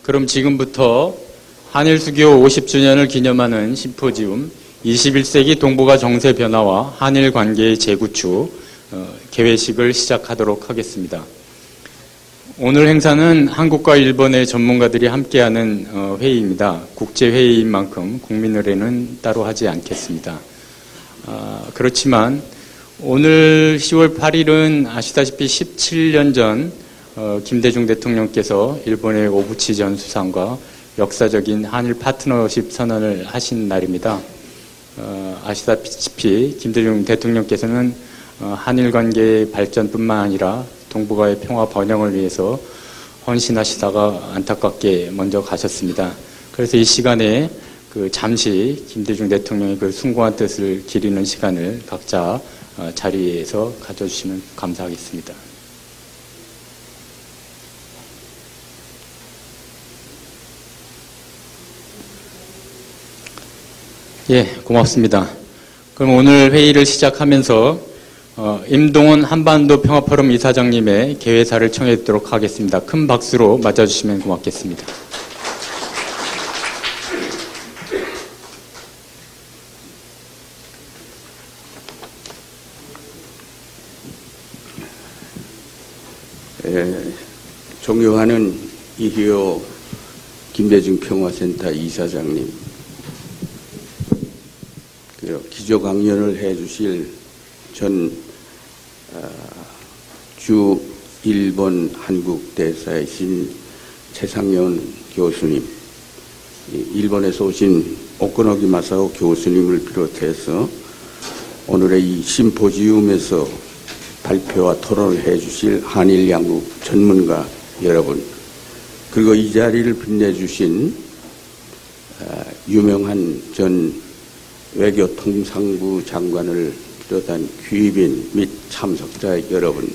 그럼 지금부터 한일 수교 50주년을 기념하는 심포지움 21세기 동북아 정세 변화와 한일 관계의 재구축 개회식을 시작하도록 하겠습니다. 오늘 행사는 한국과 일본의 전문가들이 함께하는 회의입니다. 국제회의인 만큼 국민의례는 따로 하지 않겠습니다. 그렇지만 오늘 10월 8일은 아시다시피 17년 전 김대중 대통령께서 일본의 오부치 전 수상과 역사적인 한일 파트너십 선언을 하신 날입니다. 아시다시피 김대중 대통령께서는 한일 관계의 발전뿐만 아니라 동북아의 평화 번영을 위해서 헌신하시다가 안타깝게 먼저 가셨습니다. 그래서 이 시간에 잠시 김대중 대통령의 숭고한 뜻을 기리는 시간을 각자 자리에서 가져주시면 감사하겠습니다. 예, 고맙습니다. 그럼 오늘 회의를 시작하면서 임동훈 한반도 평화포럼 이사장님의 개회사를 청해 듣도록 하겠습니다. 큰 박수로 맞아주시면 고맙겠습니다. 존경하는 이희호 김대중 평화센터 이사장님, 기조 강연을 해주실 전 주 일본 한국 대사이신 최상현 교수님, 일본에서 오신 오코노기 마사오 교수님을 비롯해서 오늘의 이 심포지움에서 발표와 토론을 해주실 한일 양국 전문가 여러분, 그리고 이 자리를 빛내주신 유명한 전 외교통상부 장관을 비롯한 귀빈 및 참석자 여러분,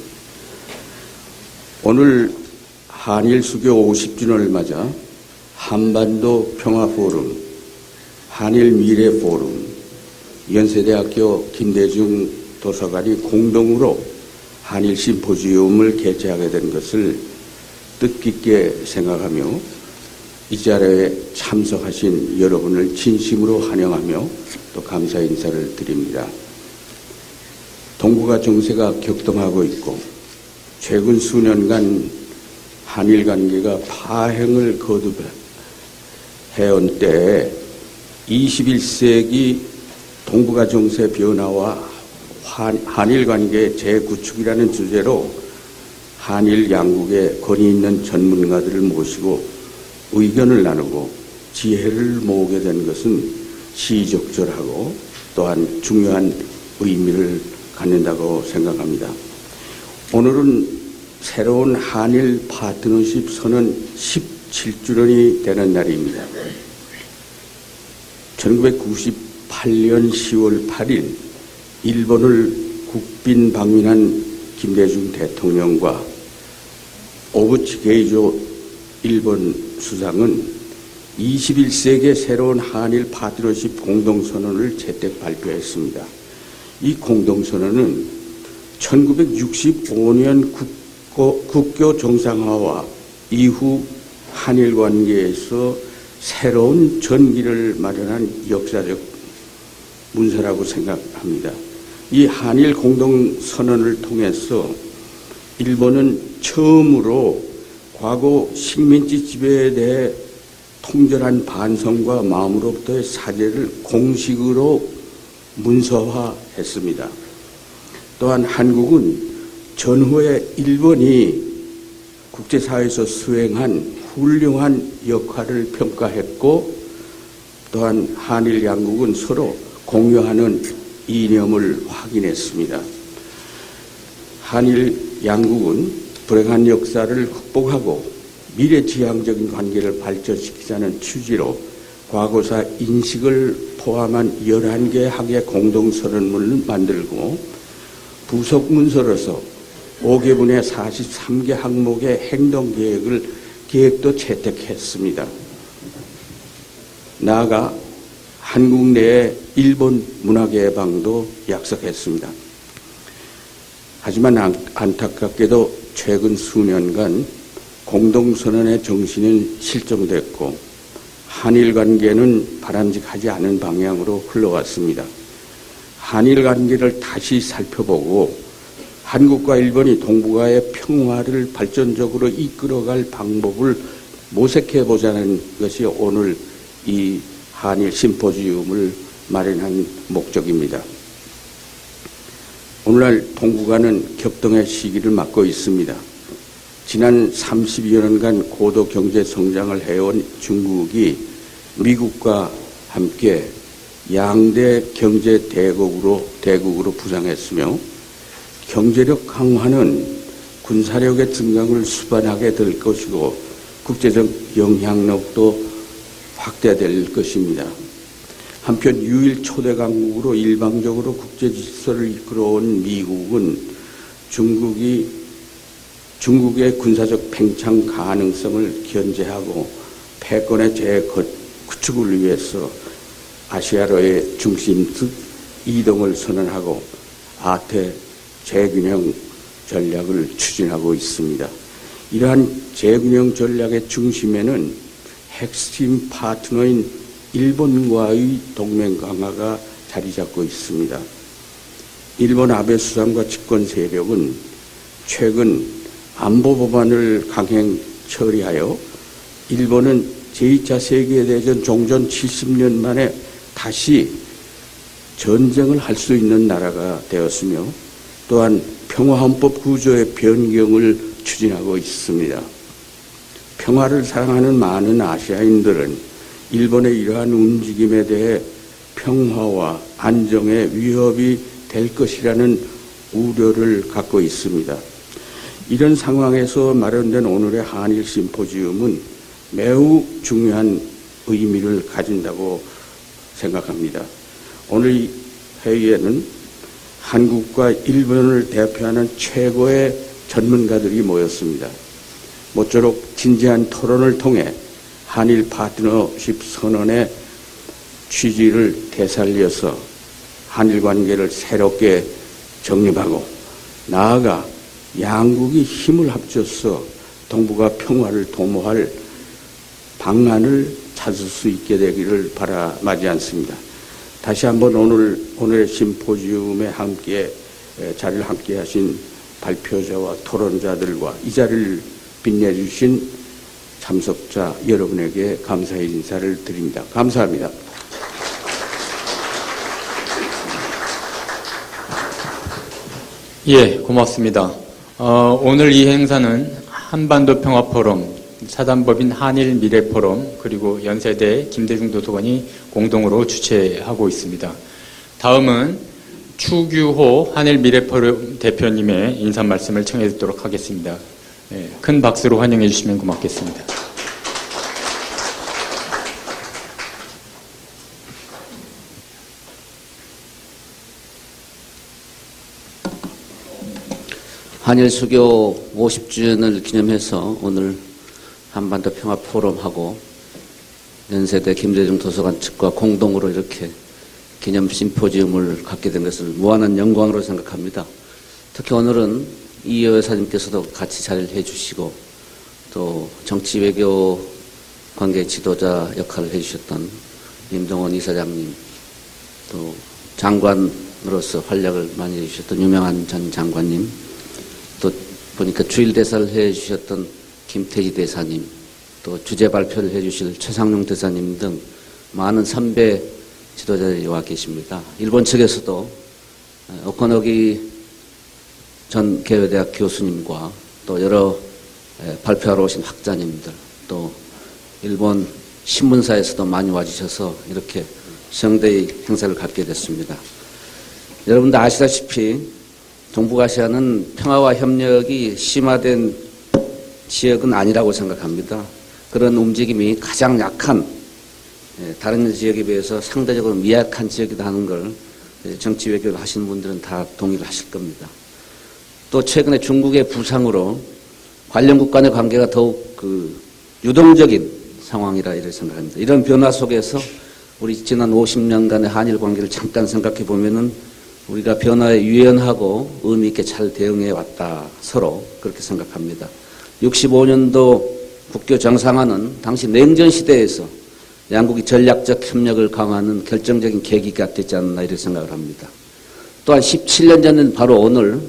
오늘 한일 수교 50주년을 맞아 한반도 평화포럼, 한일 미래포럼, 연세대학교 김대중 도서관이 공동으로 한일 심포지움을 개최하게 된 것을 뜻깊게 생각하며 이 자리에 참석하신 여러분을 진심으로 환영하며 또 감사 인사를 드립니다. 동북아 정세가 격동하고 있고 최근 수년간 한일 관계가 파행을 거듭해온 때에 21세기 동북아 정세 변화와 한일 관계 재구축이라는 주제로 한일 양국의 권위 있는 전문가들을 모시고 의견을 나누고 지혜를 모으게 된 것은 시적절하고 또한 중요한 의미를 갖는다고 생각합니다. 오늘은 새로운 한일 파트너십 선언 17주년이 되는 날입니다. 1998년 10월 8일 일본을 국빈 방문한 김대중 대통령과 오부치 게이조 일본 수상은 21세기의 새로운 한일 파트너십 공동선언을 채택 발표했습니다. 이 공동선언은 1965년 국교 정상화와 이후 한일 관계에서 새로운 전기를 마련한 역사적 문서라고 생각합니다. 이 한일 공동선언을 통해서 일본은 처음으로 과거 식민지 지배에 대해 통절한 반성과 마음으로부터의 사죄를 공식으로 문서화했습니다. 또한 한국은 전후에 일본이 국제사회에서 수행한 훌륭한 역할을 평가했고, 또한 한일 양국은 서로 공유하는 이념을 확인했습니다. 한일 양국은 불행한 역사를 극복하고 미래지향적인 관계를 발전시키자는 취지로 과거사 인식을 포함한 11개 항의 공동선언문을 만들고 부속문서로서 5개분의 43개 항목의 행동계획도 채택했습니다. 나아가 한국 내에 일본 문화 개방도 약속했습니다. 하지만 안타깝게도 최근 수년간 공동선언의 정신은 실종됐고 한일 관계는 바람직하지 않은 방향으로 흘러갔습니다. 한일 관계를 다시 살펴보고 한국과 일본이 동북아의 평화를 발전적으로 이끌어갈 방법을 모색해보자는 것이 오늘 이 한일 심포지움을 마련한 목적입니다. 오늘날 동북아는 격동의 시기를 맞고 있습니다. 지난 30여 년간 고도 경제 성장을 해온 중국이 미국과 함께 양대 경제 대국으로 부상했으며 경제력 강화는 군사력의 증강을 수반하게 될 것이고 국제적 영향력도 확대될 것입니다. 한편 유일 초대 강국으로 일방적으로 국제 질서를 이끌어온 미국은 중국의 군사적 팽창 가능성을 견제하고 패권의 재구축을 위해서 아시아로의 중심축 이동을 선언하고 아태 재균형 전략을 추진하고 있습니다. 이러한 재균형 전략의 중심에는 핵심 파트너인 일본과의 동맹 강화가 자리 잡고 있습니다. 일본 아베 수상과 집권 세력은 최근 안보 법안을 강행 처리하여 일본은 제2차 세계대전 종전 70년 만에 다시 전쟁을 할 수 있는 나라가 되었으며 또한 평화헌법 구조의 변경을 추진하고 있습니다. 평화를 사랑하는 많은 아시아인들은 일본의 이러한 움직임에 대해 평화와 안정에 위협이 될 것이라는 우려를 갖고 있습니다. 이런 상황에서 마련된 오늘의 한일 심포지움은 매우 중요한 의미를 가진다고 생각합니다. 오늘 이 회의에는 한국과 일본을 대표하는 최고의 전문가들이 모였습니다. 모쪼록 진지한 토론을 통해 한일 파트너십 선언의 취지를 되살려서 한일 관계를 새롭게 정립하고 나아가 양국이 힘을 합쳐서 동북아 평화를 도모할 방안을 찾을 수 있게 되기를 바라마지 않습니다. 다시 한번 오늘의 심포지움에 자리를 함께 하신 발표자와 토론자들과 이 자리를 빛내주신 참석자 여러분에게 감사의 인사를 드립니다. 감사합니다. 예, 고맙습니다. 오늘 이 행사는 한반도 평화포럼, 사단법인 한일미래포럼, 그리고 연세대 김대중 도서관이 공동으로 주최하고 있습니다. 다음은 추규호 한일미래포럼 대표님의 인사 말씀을 청해 듣도록 하겠습니다. 예, 큰 박수로 환영해 주시면 고맙겠습니다. 한일 수교 50주년을 기념해서 오늘 한반도 평화 포럼하고 연세대 김대중 도서관 측과 공동으로 이렇게 기념 심포지움을 갖게 된 것을 무한한 영광으로 생각합니다. 특히 오늘은 이 여사님께서도 같이 자리를 해주시고 또 정치 외교 관계 지도자 역할을 해주셨던 임동원 이사장님, 또 장관으로서 활약을 많이 해주셨던 유명한 전 장관님, 또 보니까 주일 대사를 해주셨던 김태희 대사님, 또 주제 발표를 해주실 최상용 대사님 등 많은 선배 지도자들이 와 계십니다. 일본 측에서도 오코노기 전 개요대학 교수님과 또 여러 발표하러 오신 학자님들, 또 일본 신문사에서도 많이 와주셔서 이렇게 성대의 행사를 갖게 됐습니다. 여러분도 아시다시피 동북아시아는 평화와 협력이 심화된 지역은 아니라고 생각합니다. 그런 움직임이 가장 약한, 다른 지역에 비해서 상대적으로 미약한 지역이다 하는 걸 정치 외교를 하시는 분들은 다 동의를 하실 겁니다. 또 최근에 중국의 부상으로 관련국 간의 관계가 더욱 유동적인 상황이라 이렇게 생각합니다. 이런 변화 속에서 우리 지난 50년간의 한일 관계를 잠깐 생각해 보면은 우리가 변화에 유연하고 의미 있게 잘 대응해 왔다, 서로 그렇게 생각합니다. 65년도 국교 정상화는 당시 냉전 시대에서 양국이 전략적 협력을 강화하는 결정적인 계기가 됐지 않나 이렇게 생각을 합니다. 또한 17년 전인 바로 오늘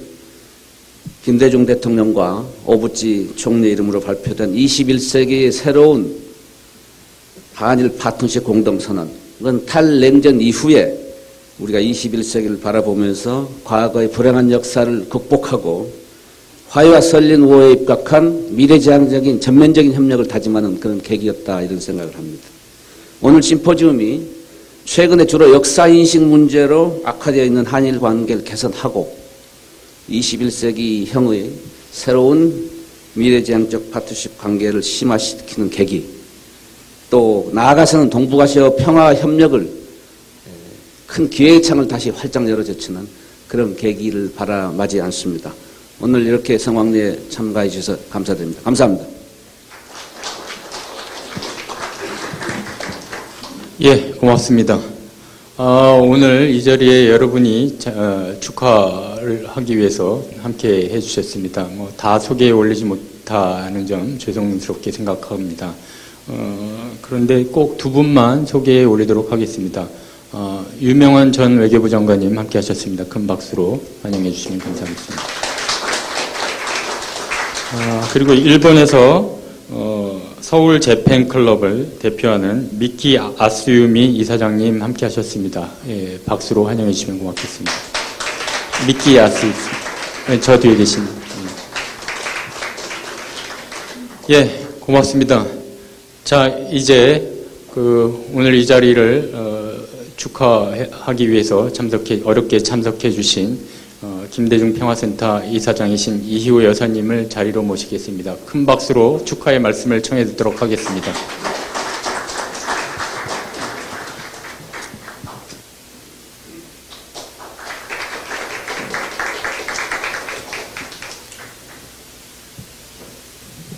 김대중 대통령과 오부지 총리 이름으로 발표된 21세기의 새로운 한일 파트너십 공동선언, 이건 탈냉전 이후에 우리가 21세기를 바라보면서 과거의 불행한 역사를 극복하고 화해와 설린 우호에 입각한 미래지향적인 전면적인 협력을 다짐하는 그런 계기였다 이런 생각을 합니다. 오늘 심포지움이 최근에 주로 역사인식 문제로 악화되어 있는 한일 관계를 개선하고 21세기형의 새로운 미래지향적 파트너십 관계를 심화시키는 계기, 또 나아가서는 동북아시아 평화 협력을 큰 기회의 창을 다시 활짝 열어젖히는 그런 계기를 바라마지 않습니다. 오늘 이렇게 성황리에 참가해 주셔서 감사드립니다. 감사합니다. 예, 고맙습니다. 오늘 이 자리에 여러분이 축하를 하기 위해서 함께 해주셨습니다. 다 소개에 올리지 못하는 점 죄송스럽게 생각합니다. 그런데 꼭 두 분만 소개에 올리도록 하겠습니다. 유명한 전 외교부 장관님 함께 하셨습니다. 큰 박수로 환영해 주시면 감사하겠습니다. 그리고 일본에서 서울 재팬클럽을 대표하는 미키 아스유미 이사장님 함께 하셨습니다. 예, 박수로 환영해 주시면 고맙겠습니다. 미키 아스유미, 저 뒤에 계십니다. 예, 고맙습니다. 자, 이제 오늘 이 자리를 축하하기 위해서 어렵게 참석해 주신 김대중 평화센터 이사장이신 이희호 여사님을 자리로 모시겠습니다. 큰 박수로 축하의 말씀을 청해 듣도록 하겠습니다.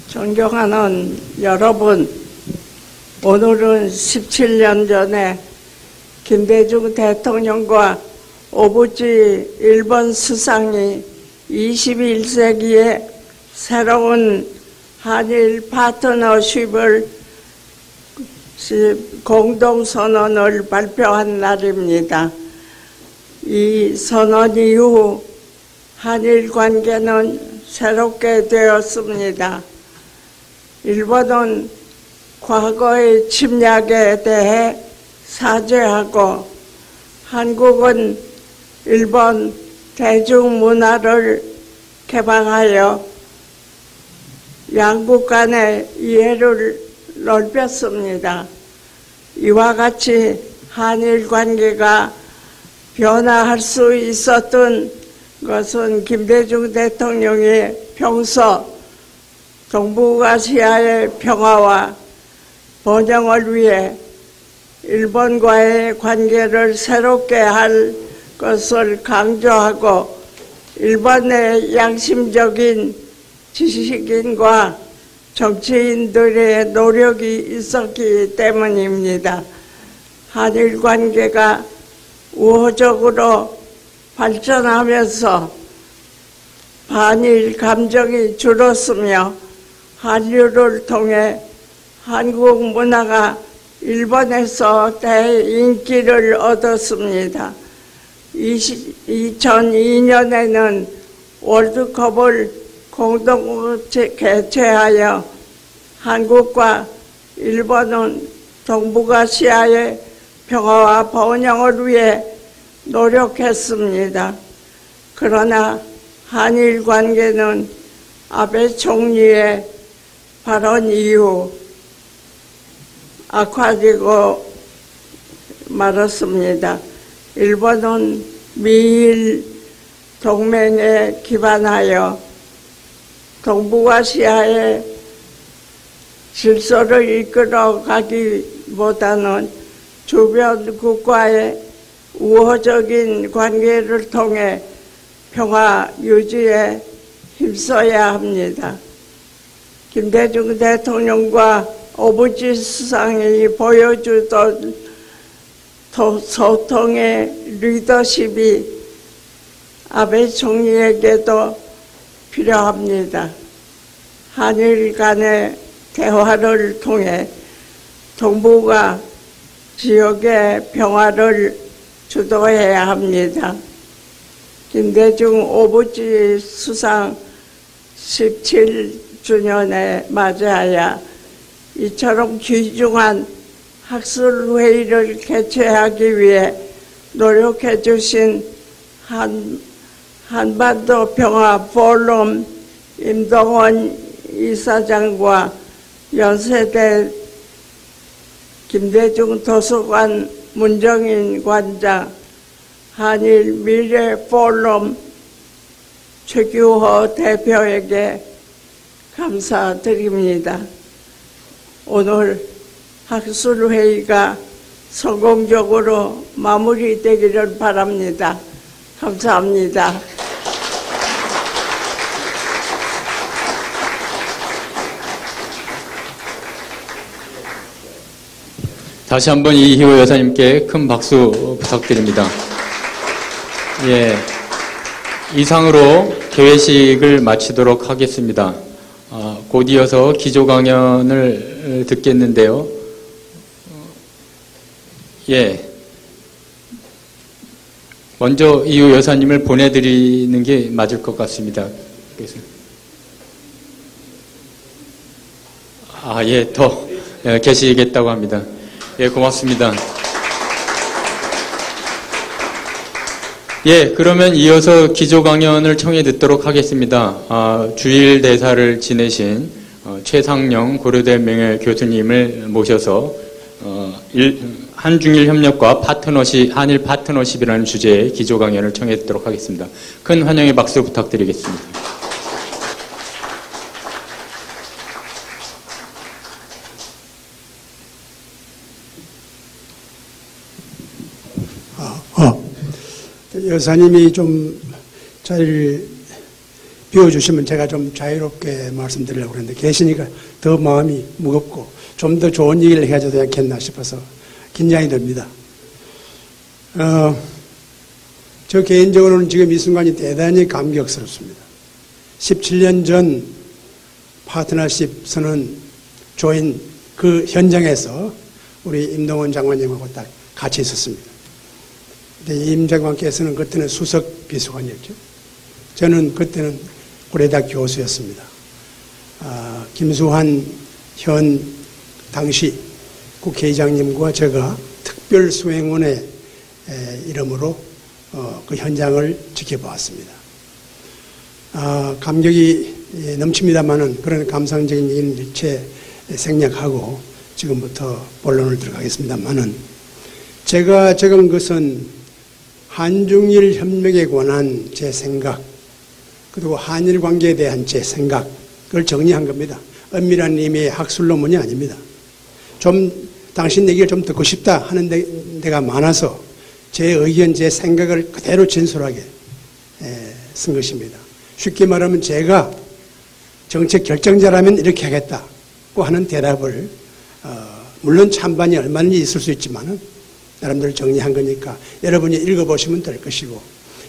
존경하는 여러분, 오늘은 17년 전에 김대중 대통령과 오부지 일본 수상이 21세기의 새로운 한일 파트너십을 공동선언을 발표한 날입니다. 이 선언 이후 한일 관계는 새롭게 되었습니다. 일본은 과거의 침략에 대해 사죄하고 한국은 일본 대중문화를 개방하여 양국 간의 이해를 넓혔습니다. 이와 같이 한일 관계가 변화할 수 있었던 것은 김대중 대통령이 평소 동북아시아의 평화와 번영을 위해 일본과의 관계를 새롭게 할 것을 강조하고 일본의 양심적인 지식인과 정치인들의 노력이 있었기 때문입니다. 한일 관계가 우호적으로 발전하면서 반일 감정이 줄었으며 한류를 통해 한국 문화가 일본에서 대인기를 얻었습니다. 2002년에는 월드컵을 공동 개최하여 한국과 일본은 동북아시아의 평화와 번영을 위해 노력했습니다. 그러나 한일 관계는 아베 총리의 발언 이후 악화되고 말았습니다. 일본은 미일 동맹에 기반하여 동북아시아의 질서를 이끌어가기보다는 주변 국가의 우호적인 관계를 통해 평화 유지에 힘써야 합니다. 김대중 대통령과 오부지 수상이 보여주던 소통의 리더십이 아베 총리에게도 필요합니다. 한일 간의 대화를 통해 동북아 지역의 평화를 주도해야 합니다. 김대중 오부지 수상 17주년에 맞이하여 이처럼 귀중한 학술회의를 개최하기 위해 노력해 주신 한반도 평화 포럼 임동원 이사장과 연세대 김대중 도서관 문정인 관장, 한일 미래 포럼 최규호 대표에게 감사드립니다. 오늘 학술회의가 성공적으로 마무리되기를 바랍니다. 감사합니다. 다시 한번 이희호 여사님께 큰 박수 부탁드립니다. 예, 이상으로 개회식을 마치도록 하겠습니다. 곧 이어서 기조 강연을 듣겠는데요. 예, 먼저 이희호 여사님을 보내드리는 게 맞을 것 같습니다. 그래서 예, 더 계시겠다고 합니다. 예, 고맙습니다. 예, 그러면 이어서 기조 강연을 청해 듣도록 하겠습니다. 주일 대사를 지내신 최상영 고려대 명예교수님을 모셔서 한중일 협력과 한일 파트너십이라는 주제의 기조 강연을 청해 듣도록 하겠습니다. 큰 환영의 박수 부탁드리겠습니다. 여사님이 좀 자리를 비워주시면 제가 좀 자유롭게 말씀드리려고 그랬는데 계시니까 더 마음이 무겁고 좀 더 좋은 얘기를 해야 되지 않겠나 싶어서 긴장이 됩니다. 저 개인적으로는 지금 이 순간이 대단히 감격스럽습니다. 17년 전 파트너십 선언 조인 그 현장에서 우리 임동원 장관님하고 딱 같이 있었습니다. 임 장관께서는 그때는 수석 비서관이었죠. 저는 그때는 고려대학 교수였습니다. 김수환 현 당시 국회의장님과 제가 특별수행원의 이름으로 그 현장을 지켜보았습니다. 감격이 넘칩니다만은 그런 감상적인 얘기는 일체 생략하고 지금부터 본론을 들어가겠습니다만은 제가 적은 것은 한중일 협력에 관한 제 생각, 그리고 한일 관계에 대한 제 생각을 정리한 겁니다. 엄밀한 의미의 학술 논문이 아닙니다. 좀 당신 얘기를 좀 듣고 싶다 하는 데가 많아서 제 의견, 제 생각을 그대로 진솔하게 쓴 것입니다. 쉽게 말하면 제가 정책 결정자라면 이렇게 하겠다고 하는 대답을 물론 찬반이 얼마든지 있을 수 있지만은 나름대로 정리한 거니까 여러분이 읽어보시면 될 것이고,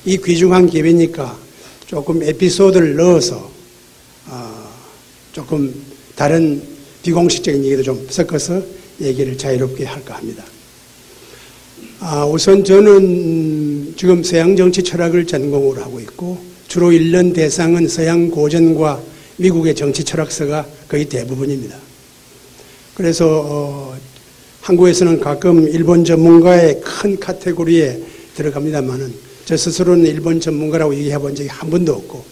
이 귀중한 기회니까 조금 에피소드를 넣어서 조금 다른 비공식적인 얘기도 좀 섞어서 얘기를 자유롭게 할까 합니다. 우선 저는 지금 서양 정치 철학을 전공으로 하고 있고 주로 읽는 대상은 서양 고전과 미국의 정치 철학서가 거의 대부분입니다. 그래서 한국에서는 가끔 일본 전문가의 큰 카테고리에 들어갑니다만은 저 스스로는 일본 전문가라고 얘기해 본 적이 한 번도 없고,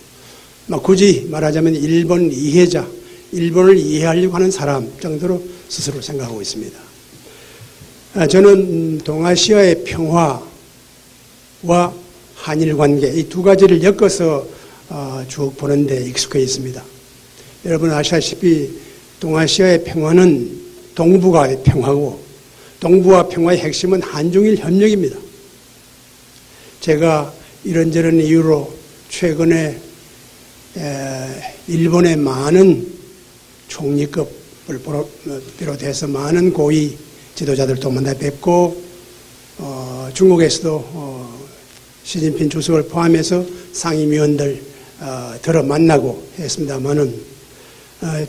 굳이 말하자면 일본 이해자, 일본을 이해하려고 하는 사람 정도로 스스로 생각하고 있습니다. 저는 동아시아의 평화와 한일 관계 이 두 가지를 엮어서 쭉 보는데 익숙해 있습니다. 여러분 아시다시피 동아시아의 평화는 동북아의 평화고 동북아 평화의 핵심은 한중일 협력입니다. 제가 이런저런 이유로 최근에 일본의 많은 총리급을 비롯해서 많은 고위 지도자들도 만나 뵙고 중국에서도 시진핑 주석을 포함해서 상임위원들 들어 만나고 했습니다만은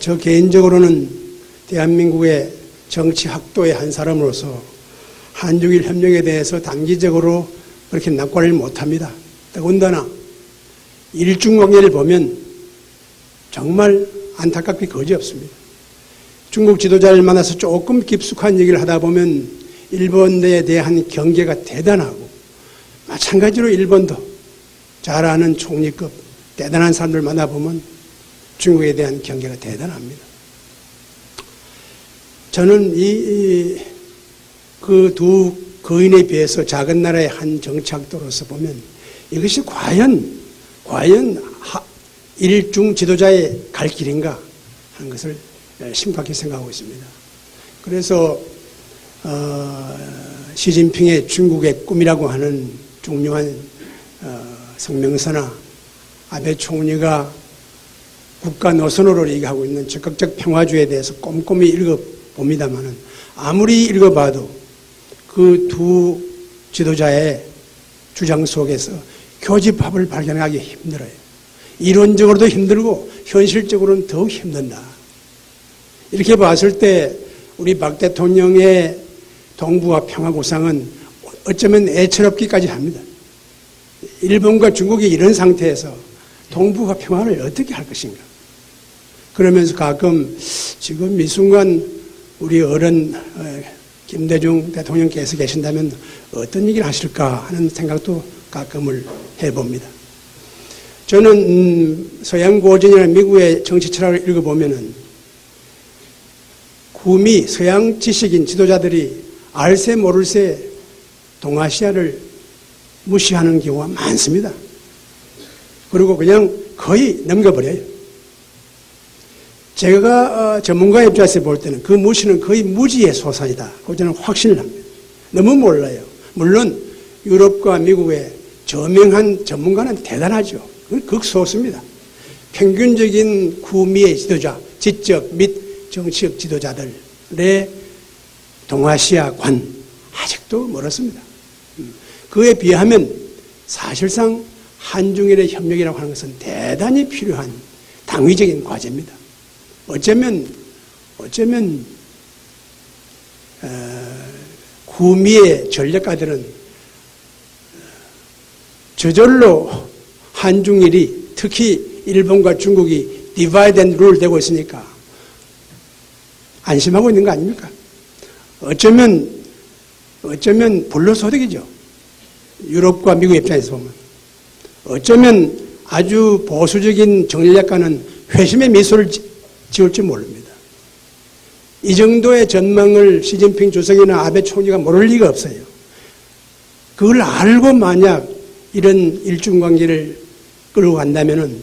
저 개인적으로는 대한민국의 정치 학도의 한 사람으로서 한중일 협력에 대해서 단기적으로 그렇게 낙관을 못합니다. 더군다나 일중관계를 보면 정말 안타깝게 거지없습니다. 중국 지도자를 만나서 조금 깊숙한 얘기를 하다 보면 일본에 대한 경계가 대단하고, 마찬가지로 일본도 잘 아는 총리급 대단한 사람들 만나보면 중국에 대한 경계가 대단합니다. 저는 그 두 거인에 비해서 작은 나라의 한 정치학도로서 보면 이것이 과연 일중 지도자의 갈 길인가 하는 것을 심각히 생각하고 있습니다. 그래서 시진핑의 중국의 꿈이라고 하는 중요한 성명서나 아베 총리가 국가 노선으로 얘기하고 있는 적극적 평화주의에 대해서 꼼꼼히 읽어봅니다만은 아무리 읽어봐도 그 두 지도자의 주장 속에서 교집합을 발견하기 힘들어요. 이론적으로도 힘들고 현실적으로는 더욱 힘든다. 이렇게 봤을 때 우리 박 대통령의 동북아 평화 구상은 어쩌면 애처롭기까지 합니다. 일본과 중국이 이런 상태에서 동북아 평화를 어떻게 할 것인가. 그러면서 가끔 지금 이 순간 우리 어른 김대중 대통령께서 계신다면 어떤 얘기를 하실까 하는 생각도 가끔을 해봅니다. 저는 서양 고전이나 미국의 정치 철학을 읽어보면은 구미 서양 지식인 지도자들이 알새 모를새 동아시아를 무시하는 경우가 많습니다. 그리고 그냥 거의 넘겨버려요. 제가 전문가 입장에서 볼 때는 그 무시는 거의 무지의 소산이다. 그거 저는 확신을 합니다. 너무 몰라요. 물론 유럽과 미국의 저명한 전문가는 대단하죠. 그건 극소수입니다. 평균적인 구미의 지도자, 지적 및 정치적 지도자들의 동아시아관 아직도 멀었습니다. 그에 비하면 사실상 한중일의 협력이라고 하는 것은 대단히 필요한 당위적인 과제입니다. 어쩌면 구미의 전략가들은 저절로 한중일이 특히 일본과 중국이 디바이드 앤 룰 되고 있으니까 안심하고 있는 거 아닙니까? 어쩌면 불로소득이죠. 유럽과 미국 입장에서 보면. 어쩌면 아주 보수적인 정략가는 회심의 미소를 지을지 모릅니다. 이 정도의 전망을 시진핑 주석이나 아베 총리가 모를 리가 없어요. 그걸 알고 만약 이런 일중관계를 끌고 간다면은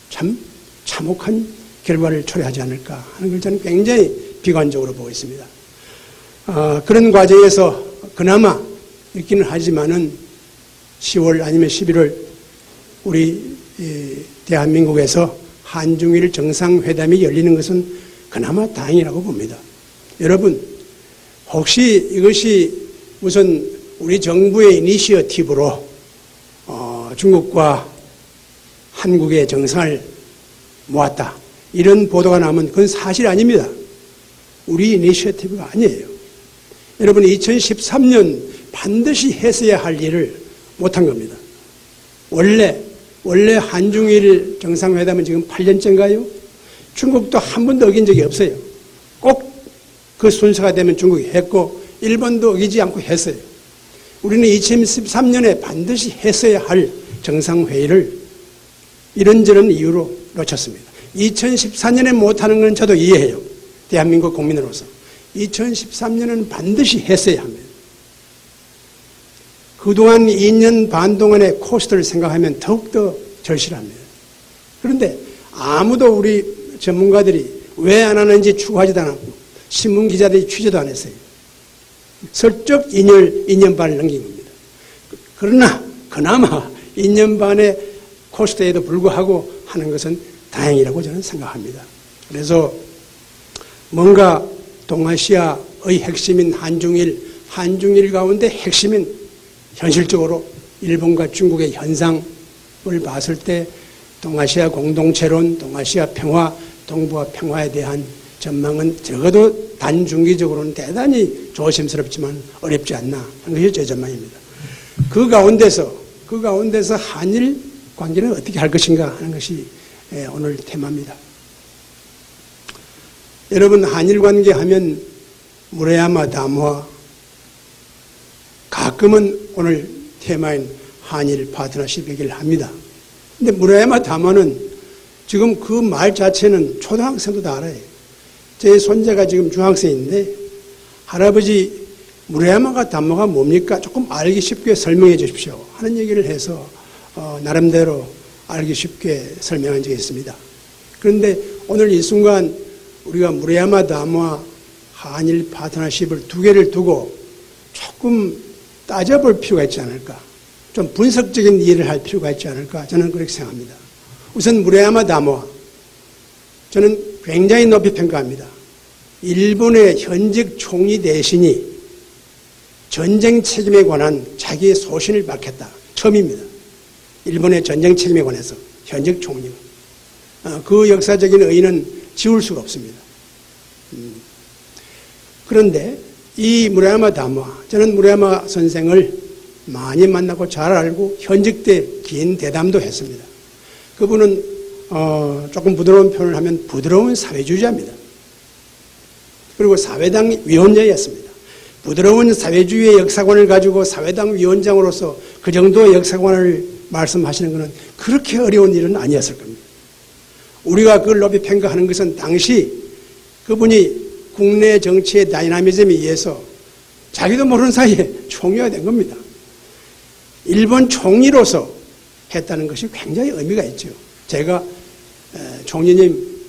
참 참혹한 결과를 초래하지 않을까 하는 걸 저는 굉장히 비관적으로 보고 있습니다. 그런 과정에서 그나마 있기는 하지만은 10월 아니면 11월 우리 대한민국에서 한중일 정상회담이 열리는 것은 그나마 다행이라고 봅니다. 여러분, 혹시 이것이 우선 우리 정부의 이니시어티브로 중국과 한국의 정상을 모았다. 이런 보도가 나오면 그건 사실 아닙니다. 우리 이니시어티브가 아니에요. 여러분, 2013년 반드시 했어야 할 일을 못한 겁니다. 원래 한중일 정상회담은 지금 8년째인가요? 중국도 한 번도 어긴 적이 없어요. 꼭 그 순서가 되면 중국이 했고 일본도 어기지 않고 했어요. 우리는 2013년에 반드시 했어야 할 정상회의를 이런저런 이유로 놓쳤습니다. 2014년에 못하는 건 저도 이해해요. 대한민국 국민으로서. 2013년은 반드시 했어야 합니다. 그동안 2년 반 동안의 코스트를 생각하면 더욱더 절실합니다. 그런데 아무도 우리 전문가들이 왜 안 하는지 추구하지도 않았고 신문기자들이 취재도 안 했어요. 슬쩍 2년 반을 넘긴 겁니다. 그러나 그나마 2년 반의 코스트에도 불구하고 하는 것은 다행이라고 저는 생각합니다. 그래서 뭔가 동아시아의 핵심인 한중일 가운데 핵심인 현실적으로 일본과 중국의 현상을 봤을 때 동아시아 공동체론, 동아시아 평화, 동북아 평화에 대한 전망은 적어도 단중기적으로는 대단히 조심스럽지만 어렵지 않나 하는 것이 제 전망입니다. 그 가운데서 한일 관계는 어떻게 할 것인가 하는 것이 오늘 테마입니다. 여러분, 한일 관계 하면 무라야마 담화, 가끔은 오늘 테마인 한일 파트너십 얘기를 합니다. 근데 무라야마 담화는 지금 그 말 자체는 초등학생도 다 알아요. 제 손자가 지금 중학생인데 할아버지 무라야마 담화가 뭡니까? 조금 알기 쉽게 설명해 주십시오 하는 얘기를 해서 나름대로 알기 쉽게 설명한 적이 있습니다. 그런데 오늘 이 순간 우리가 무라야마 담화 한일 파트너십을 두 개를 두고 조금 따져볼 필요가 있지 않을까, 좀 분석적인 이해를 할 필요가 있지 않을까, 저는 그렇게 생각합니다. 우선 무라야마 담화, 저는 굉장히 높이 평가합니다. 일본의 현직 총리 대신이 전쟁 책임에 관한 자기의 소신을 밝혔다. 처음입니다. 일본의 전쟁 책임에 관해서 현직 총리가. 그 역사적인 의의는 지울 수가 없습니다. 그런데 이 무라야마 담화, 저는 무라야마 선생을 많이 만나고 잘 알고 현직 때 긴 대담도 했습니다. 그분은 조금 부드러운 표현을 하면 부드러운 사회주의자입니다. 그리고 사회당 위원장이었습니다. 부드러운 사회주의의 역사관을 가지고 사회당 위원장으로서 그 정도의 역사관을 말씀하시는 것은 그렇게 어려운 일은 아니었을 겁니다. 우리가 그걸 높이 평가하는 것은 당시 그분이 국내 정치의 다이나미즘에 의해서 자기도 모르는 사이에 총리가 된 겁니다. 일본 총리로서 했다는 것이 굉장히 의미가 있죠. 제가 총리님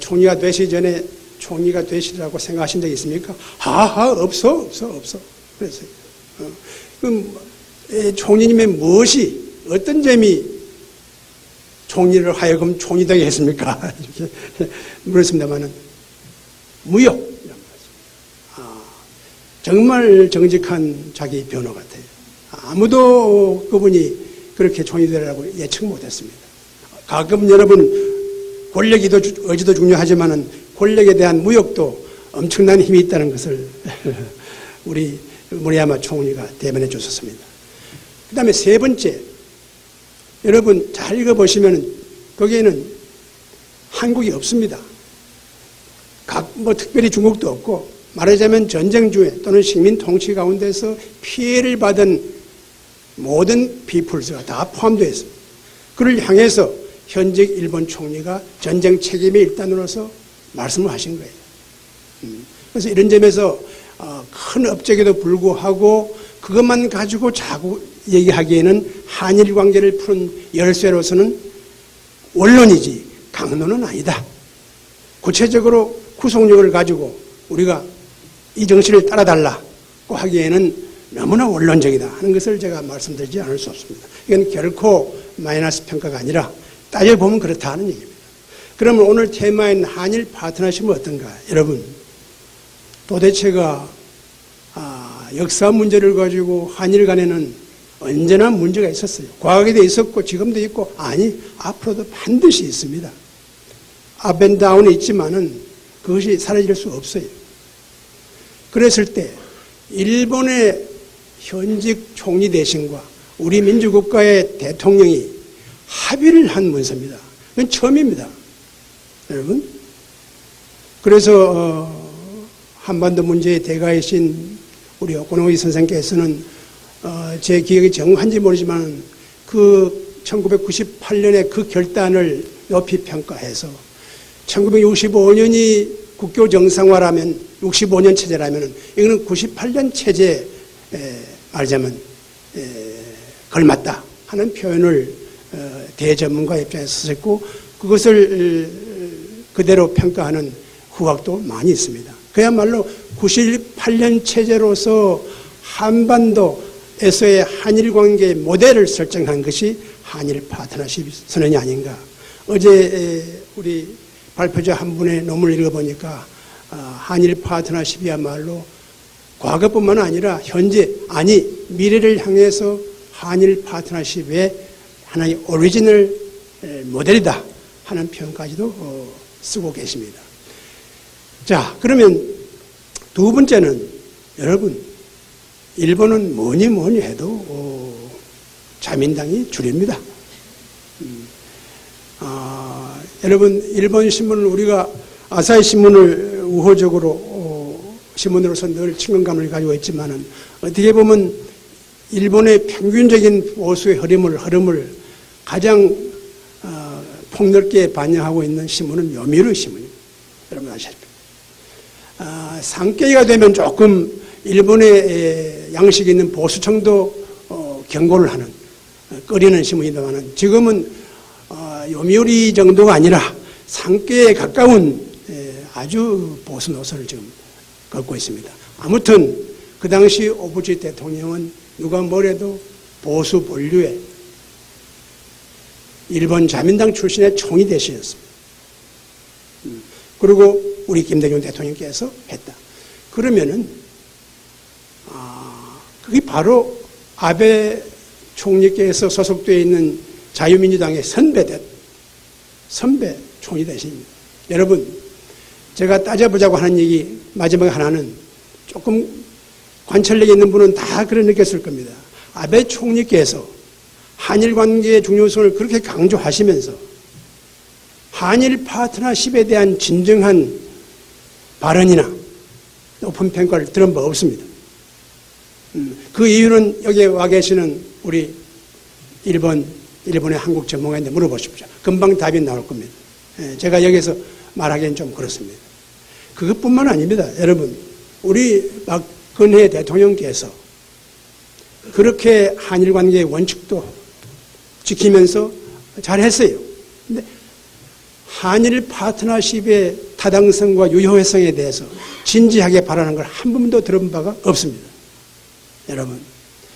총리가 되시기 전에 총리가 되시라고 생각하신 적이 있습니까? 하하, 없어. 그랬어요. 그럼 총리님의 무엇이, 어떤 점이 총리를 하여금 총리 되게 했습니까? 이렇게 물었습니다만은 무역. 정말 정직한 자기 변호 같아요. 아무도 그분이 그렇게 총리 되라고 예측 못했습니다. 가끔 여러분 권력이 의지도 중요하지만은 권력에 대한 무역도 엄청난 힘이 있다는 것을 우리 무라야마 총리가 대변해 주셨습니다. 그 다음에 세 번째, 여러분 잘 읽어보시면 거기에는 한국이 없습니다. 특별히 중국도 없고, 말하자면 전쟁 중에 또는 식민 통치 가운데서 피해를 받은 모든 피플스가 다 포함되어 있습니다. 그를 향해서 현직 일본 총리가 전쟁 책임의 일단으로서 말씀을 하신 거예요. 그래서 이런 점에서 큰 업적에도 불구하고 그것만 가지고 자꾸 얘기하기에는 한일 관계를 푸는 열쇠로서는 원론이지 강론은 아니다. 구체적으로 구속력을 가지고 우리가 이 정신을 따라달라고 하기에는 너무나 원론적이다 하는 것을 제가 말씀드리지 않을 수 없습니다. 이건 결코 마이너스 평가가 아니라 따져보면 그렇다 하는 얘기입니다. 그러면 오늘 테마인 한일 파트너십은 어떤가? 여러분, 도대체가 역사 문제를 가지고 한일 간에는 언제나 문제가 있었어요. 과거에도 있었고 지금도 있고, 아니 앞으로도 반드시 있습니다. 업앤다운이 있지만은 그것이 사라질 수 없어요. 그랬을 때 일본의 현직 총리 대신과 우리 민주국가의 대통령이 합의를 한 문서입니다. 그건 처음입니다. 여러분. 그래서 한반도 문제의 대가이신 우리 오코노미 선생께서는 제 기억이 정확한지 모르지만 그 1998년에 그 결단을 높이 평가해서 1965년이 국교 정상화라면 65년 체제라면 이거는 98년 체제에 말하자면 걸맞다 하는 표현을 대전문가 입장에서 썼고, 그것을 그대로 평가하는 후각도 많이 있습니다. 그야말로 98년 체제로서 한반도에서의 한일 관계의 모델을 설정한 것이 한일 파트너십 선언이 아닌가. 어제 우리 발표자 한 분의 논문을 읽어보니까 한일 파트너십이야말로 과거뿐만 아니라 현재, 아니 미래를 향해서 한일 파트너십의 하나의 오리지널 모델이다 하는 표현까지도 쓰고 계십니다. 자, 그러면 두 번째는 여러분, 일본은 뭐니 해도 자민당이 주류입니다. 여러분, 일본 신문을 우리가 아사히 신문을 우호적으로 신문으로서 늘 친근감을 가지고 있지만은 어떻게 보면 일본의 평균적인 보수의 흐름을 가장 폭넓게 반영하고 있는 신문은 요미우리 신문입니다. 여러분 아시다시피. 상계가 되면 조금 일본의 양식이 있는 보수층도 경고를 하는, 꺼리는 신문이지만 지금은 요미우리 정도가 아니라 상계에 가까운 아주 보수 노선을 지금 걷고 있습니다. 아무튼 그 당시 오부지 대통령은 누가 뭐래도 보수 본류의 일본 자민당 출신의 총리 대신이었습니다. 그리고 우리 김대중 대통령께서 했다. 그러면은 그게 바로 아베 총리께서 소속되어 있는 자유민주당의 선배 총리 대신입니다. 여러분, 제가 따져보자고 하는 얘기 마지막에 하나는 조금 관찰력 있는 분은 다 그런 느꼈을 겁니다. 아베 총리께서 한일 관계의 중요성을 그렇게 강조하시면서 한일 파트너십에 대한 진정한 발언이나 높은 평가를 들은 바 없습니다. 그 이유는 여기에 와 계시는 우리 일본의 한국 전문가인데 물어보십시오. 금방 답이 나올 겁니다. 제가 여기서 말하기엔 좀 그렇습니다. 그것뿐만 아닙니다. 여러분, 우리 박근혜 대통령께서 그렇게 한일 관계의 원칙도 지키면서 잘했어요. 근데 한일 파트너십의 타당성과 유효성에 대해서 진지하게 발언한 걸 한 번도 들은 바가 없습니다. 여러분,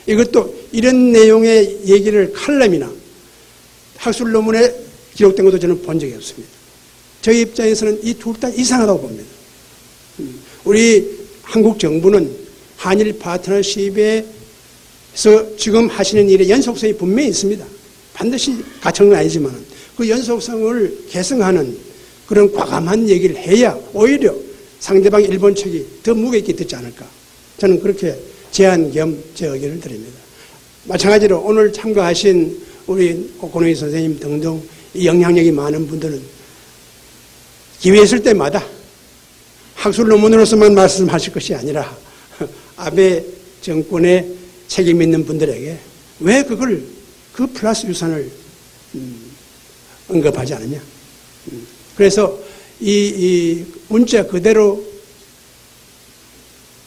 이것도 이런 내용의 얘기를 칼럼이나 학술 논문에 기록된 것도 저는 본 적이 없습니다. 저희 입장에서는 이 둘 다 이상하다고 봅니다. 우리 한국 정부는 한일 파트너십에서 지금 하시는 일에 연속성이 분명히 있습니다. 반드시 갖춘 건 아니지만 그 연속성을 개성하는 그런 과감한 얘기를 해야 오히려 상대방 일본 측이 더 무게 있게 듣지 않을까. 저는 그렇게 제안 겸 제 의견을 드립니다. 마찬가지로 오늘 참가하신 우리 고노희 선생님 등등 이 영향력이 많은 분들은 기회 있을 때마다 학술 논문으로서만 말씀하실 것이 아니라 아베 정권의 책임 있는 분들에게 왜 그 플러스 유산을 언급하지 않느냐. 그래서 이 문자 그대로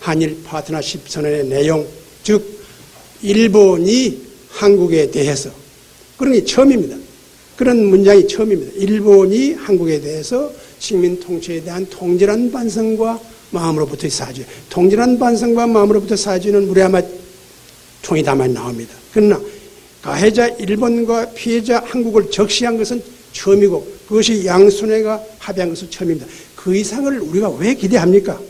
한일 파트너십 선언의 내용, 즉 일본이 한국에 대해서 그런 게 처음입니다. 그런 문장이 처음입니다. 일본이 한국에 대해서 식민 통치에 대한 통절한 반성과 마음으로부터의 사죄. 통절한 반성과 마음으로부터 사죄는 우리 아마 총이 담아 나옵니다. 그러나 가해자 일본과 피해자 한국을 적시한 것은 처음이고 그것이 양손해가 합의한 것은 처음입니다. 그 이상을 우리가 왜 기대합니까?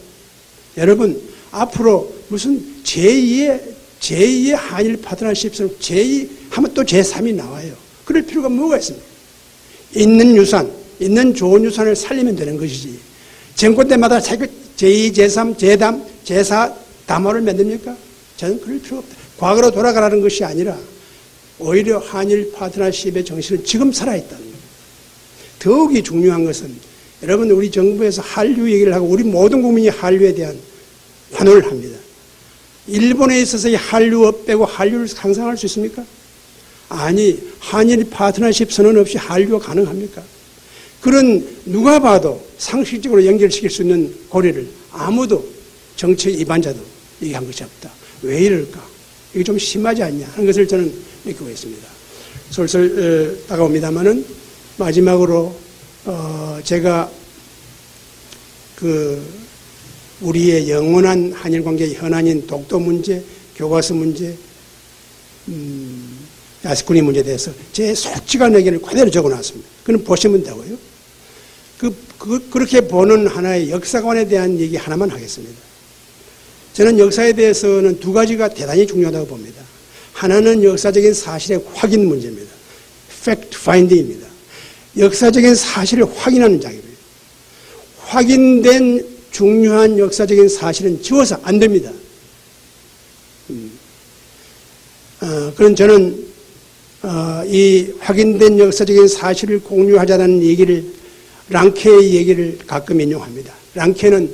여러분, 앞으로 무슨 제2의 한일 파트너십처럼 제2 하면 또 제3이 나와요. 그럴 필요가 뭐가 있습니까? 있는 유산, 있는 좋은 유산을 살리면 되는 것이지. 정권 때마다 제2, 제3, 제3, 제4 담화를 만듭니까? 저는 그럴 필요가 없다. 과거로 돌아가라는 것이 아니라 오히려 한일 파트너십의 정신은 지금 살아있다는 거예요. 더욱이 중요한 것은 여러분, 우리 정부에서 한류 얘기를 하고 우리 모든 국민이 한류에 대한 환호를 합니다. 일본에 있어서 이 한류업 빼고 한류를 상상할 수 있습니까? 아니, 한일 파트너십 선언 없이 한류가 가능합니까? 그런 누가 봐도 상식적으로 연결시킬 수 있는 고리를 아무도 정책 입안자도 얘기한 것이 없다. 왜 이럴까? 이게 좀 심하지 않냐 하는 것을 저는 느끼고 있습니다. 솔솔 다가옵니다마는 마지막으로 제가 우리의 영원한 한일 관계의 현안인 독도 문제, 교과서 문제, 야스쿠니 문제에 대해서 제 솔직한 의견을 그대로 적어놨습니다. 그건 보시면 되고요. 그렇게 보는 하나의 역사관에 대한 얘기 하나만 하겠습니다. 저는 역사에 대해서는 두 가지가 대단히 중요하다고 봅니다. 하나는 역사적인 사실의 확인 문제입니다. fact finding입니다. 역사적인 사실을 확인하는 작업이에요. 확인된 중요한 역사적인 사실은 지워서 안 됩니다. 그런 저는 이 확인된 역사적인 사실을 공유하자는 얘기를 랑케의 얘기를 가끔 인용합니다. 랑케는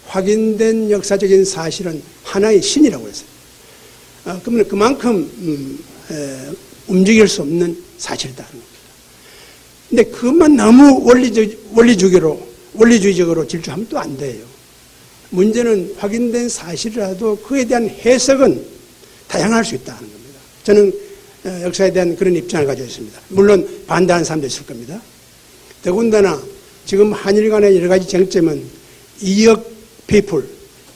확인된 역사적인 사실은 하나의 신이라고 했어요. 그러면 그만큼 움직일 수 없는 사실이라는 겁니다. 근데 그것만 너무 원리주의적으로 질주하면 또 안 돼요. 문제는 확인된 사실이라도 그에 대한 해석은 다양할 수 있다는 겁니다. 저는 역사에 대한 그런 입장을 가지고 있습니다. 물론 반대하는 사람도 있을 겁니다. 더군다나 지금 한일 간의 여러 가지 쟁점은 2억 people,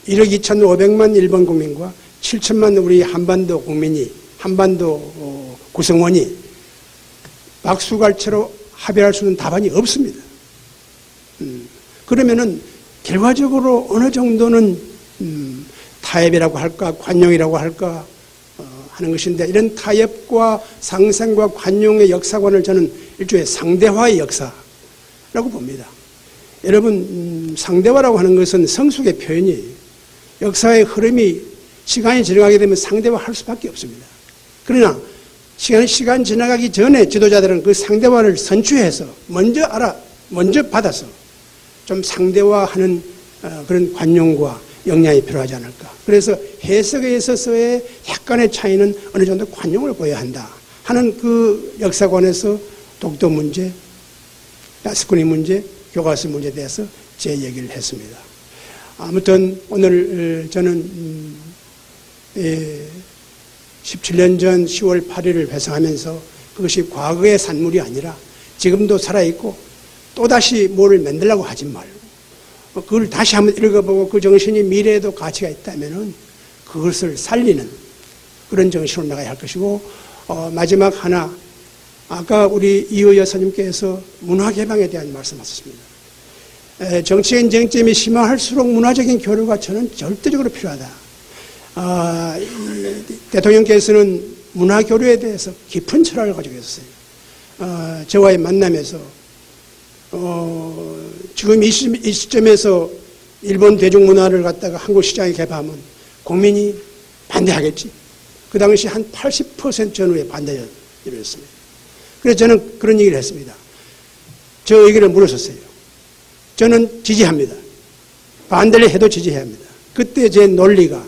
1억 2,500만 일본 국민과 7천만 우리 한반도 국민이, 한반도 구성원이 박수갈채로 합의할 수 있는 답안이 없습니다. 그러면은 결과적으로 어느 정도는 타협이라고 할까, 관용이라고 할까 하는 것인데, 이런 타협과 상생과 관용의 역사관을 저는 일종의 상대화의 역사라고 봅니다. 여러분, 상대화라고 하는 것은 성숙의 표현이에요. 역사의 흐름이 시간이 지나가게 되면 상대화할 수밖에 없습니다. 그러나 시간 지나가기 전에 지도자들은 그 상대화를 선취해서 먼저 받아서 좀 상대화하는 그런 관용과 역량이 필요하지 않을까. 그래서 해석에 있어서의 약간의 차이는 어느 정도 관용을 보여야 한다 하는 그 역사관에서 독도 문제, 야스쿠니 문제, 교과서 문제에 대해서 제 얘기를 했습니다. 아무튼 오늘 저는 17년 전 10월 8일을 회상하면서 그것이 과거의 산물이 아니라 지금도 살아있고 또다시 뭐를 만들려고 하지 말고 그걸 다시 한번 읽어보고 그 정신이 미래에도 가치가 있다면은 그것을 살리는 그런 정신으로 나가야 할 것이고, 마지막 하나, 아까 우리 이호 여사님께서 문화개방에 대한 말씀하셨습니다. 정치적인 쟁점이 심화할수록 문화적인 교류가 저는 절대적으로 필요하다. 대통령께서는 문화교류에 대해서 깊은 철학을 가지고 있었어요. 저와의 만남에서 지금 이 시점에서 일본 대중문화를 갖다가 한국 시장에 개발하면 국민이 반대하겠지. 그 당시 한 80% 전후에 반대였습니다. 그래서 저는 그런 얘기를 했습니다. 저 얘기를 물었었어요. 저는 지지합니다. 반대를 해도 지지해야 합니다. 그때 제 논리가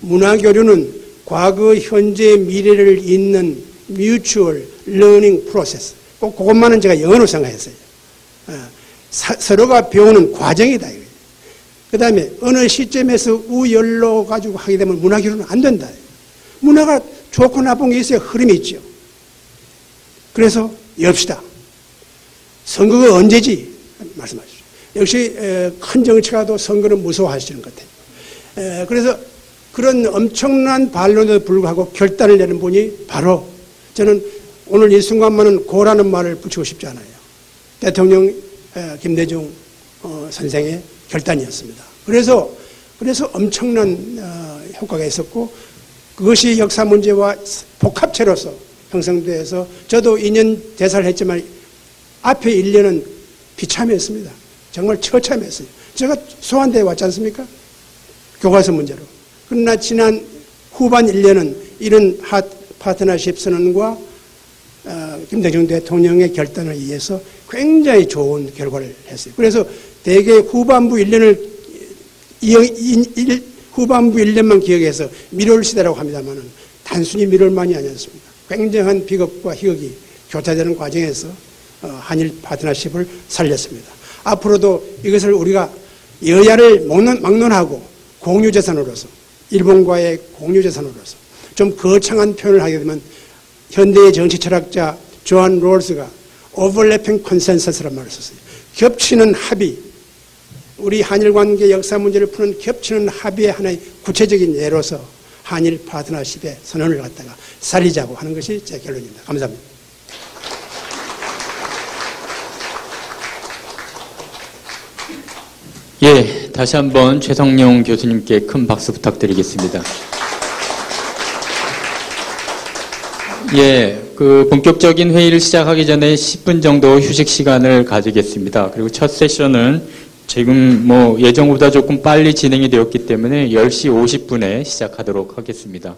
문화교류는 과거, 현재, 미래를 잇는 뮤추얼 러닝 프로세스. 꼭 그것만은 제가 영어로 생각했어요. 서로가 배우는 과정이다. 그 다음에 어느 시점에서 우열로 가지고 하게 되면 문화교류는 안 된다. 문화가 좋고 나쁜 게 있어야 흐름이 있죠. 그래서 엽시다. 선거가 언제지? 말씀하시죠. 역시 큰 정치가도 선거는 무서워하시는 것 같아요. 그래서 그런 엄청난 반론에도 불구하고 결단을 내는 분이 바로 저는 오늘 이 순간만은 고라는 말을 붙이고 싶지 않아요. 대통령 김대중 선생의 결단이었습니다. 그래서 엄청난 효과가 있었고 그것이 역사 문제와 복합체로서 형성돼서 저도 2년 대사를 했지만 앞에 1년은 비참했습니다. 정말 처참했어요. 제가 소환대에 왔지 않습니까? 교과서 문제로. 그러나 지난 후반 1년은 이런 파트너십 선언과 김대중 대통령의 결단을 위해서 굉장히 좋은 결과를 했어요. 그래서 대개 후반부 1년만 기억해서 미롤 시대라고 합니다만은 단순히 미롤만이 아니었습니다. 굉장한 비극과 희극이 교차되는 과정에서 한일 파트너십을 살렸습니다. 앞으로도 이것을 우리가 여야를 막론하고 공유재산으로서 일본과의 공유재산으로서 좀 거창한 표현을 하게 되면 현대의 정치 철학자 조한 롤스가 오버래핑 컨센서스라는 말을 썼어요. 겹치는 합의, 우리 한일 관계 역사 문제를 푸는 겹치는 합의의 하나의 구체적인 예로서 한일 파트너십의 선언을 갖다가 살리자고 하는 것이 제 결론입니다. 감사합니다. 예, 다시 한번 최성룡 교수님께 큰 박수 부탁드리겠습니다. 예, 본격적인 회의를 시작하기 전에 10분 정도 휴식 시간을 가지겠습니다. 그리고 첫 세션은 지금 예정보다 조금 빨리 진행이 되었기 때문에 10시 50분에 시작하도록 하겠습니다.